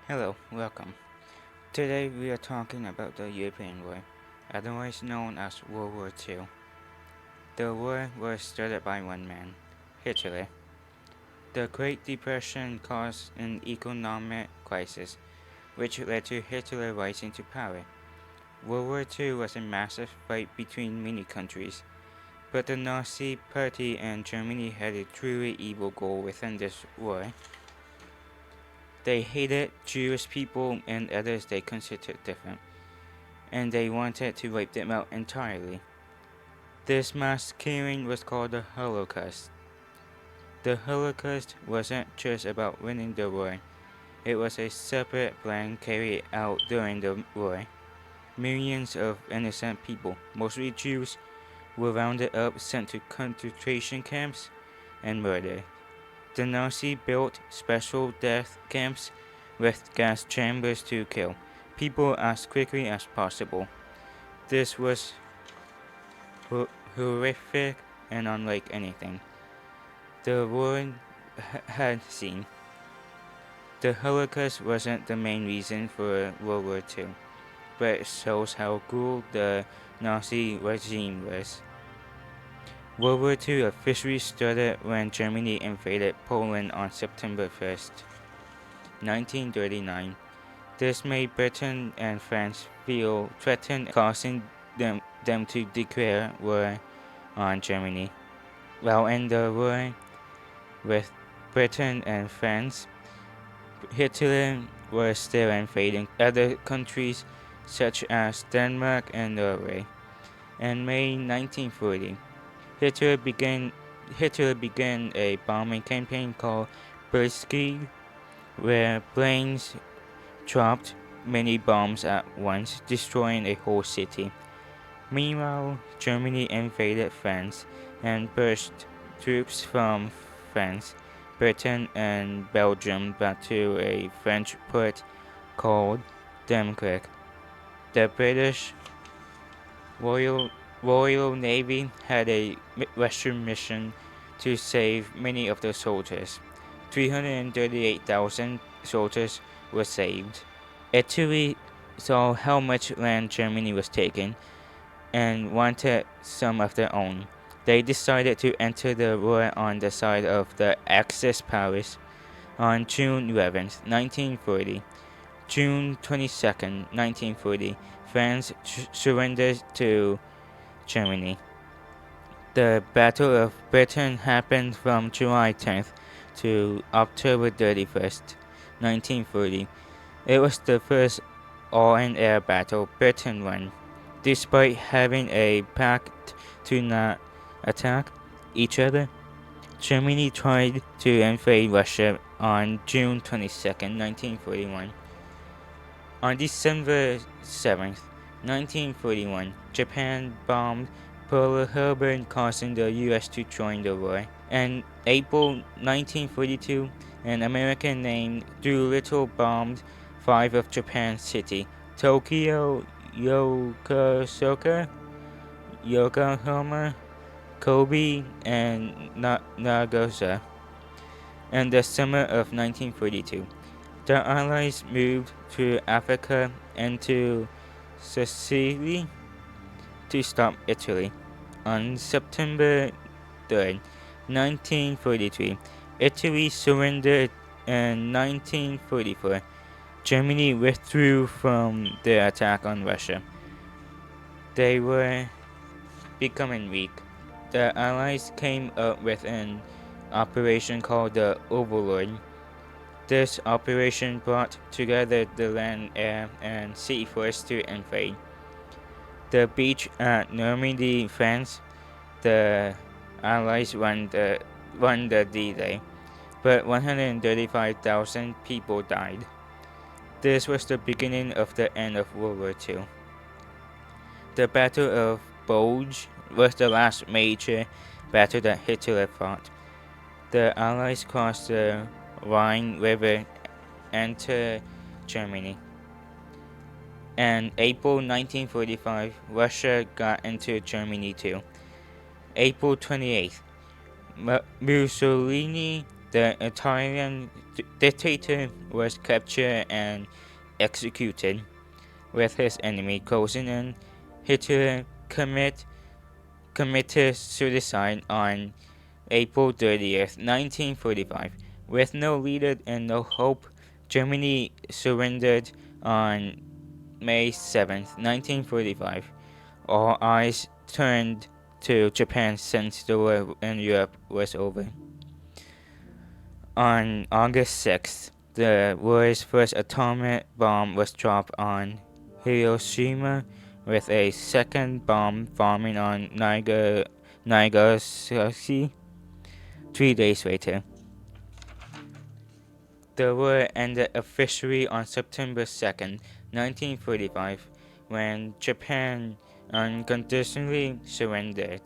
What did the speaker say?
Hello, welcome. Today we are talking about the European War, otherwise known as World War II. The war was started by one man, Hitler. The Great Depression caused an economic crisis, which led to Hitler rising to power. World War II was a massive fight between many countries, but the Nazi Party and Germany had a truly evil goal within this war. They hated Jewish people and others they considered different, and they wanted to wipe them out entirely. This mass killing was called the Holocaust. The Holocaust wasn't just about winning the war, it was a separate plan carried out during the war. Millions of innocent people, mostly Jews, were rounded up, sent to concentration camps, and murdered. The Nazi built special death camps with gas chambers to kill people as quickly as possible. This was horrific and unlike anything the world had seen. The Holocaust wasn't the main reason for World War II, but it shows how cruel the Nazi regime was. World War II officially started when Germany invaded Poland on September 1st, 1939. This made Britain and France feel threatened, causing them to declare war on Germany. While in the war with Britain and France, Hitler was still invading other countries such as Denmark and Norway. In May 1940, Hitler began a bombing campaign called Blitzkrieg, where planes dropped many bombs at once, destroying a whole city. Meanwhile, Germany invaded France and pushed troops from France, Britain, and Belgium back to a French port called Dunkirk. The British Royal Navy had a Western mission to save many of the soldiers. 338,000 soldiers were saved. Italy saw how much land Germany was taking and wanted some of their own. They decided to enter the war on the side of the Axis powers. On June 11, 1940, June 22, 1940, France surrendered to Germany. The Battle of Britain happened from July 10th to October 31st, 1940. It was the first all-in-air battle Britain won, despite having a pact to not attack each other. Germany tried to invade Russia on June 22, 1941. On December 7th, 1941, Japan bombed Pearl Harbor, causing the US to join the war. In April 1942, an American named Doolittle bombed 5 of Japan's cities: Tokyo, Yokohama, Kobe, and Nagosa. In the summer of 1942, the Allies moved to Africa and to Sicily to stop Italy. On September 3rd, 1943, Italy surrendered. In 1944, Germany withdrew from their attack on Russia. They were becoming weak. The Allies came up with an operation called the Overlord. This operation brought together the land, air, and sea force to invade. The beach at Normandy, France, the Allies won the D-Day, but 135,000 people died. This was the beginning of the end of World War II. The Battle of Bulge was the last major battle that Hitler fought. The Allies crossed the Rhine River, entered Germany. In April 1945, Russia got into Germany too. April 28th, Mussolini The Italian dictator was captured and executed, with his enemy closing in. Hitler committed suicide on April 30th, 1945. With no leader and no hope, Germany surrendered on May 7th, 1945. All eyes turned to Japan since the war in Europe was over. On August 6th, the world's first atomic bomb was dropped on Hiroshima, with a second bomb forming on Nagasaki 3 days later. The war ended officially on September 2nd, 1945, when Japan unconditionally surrendered.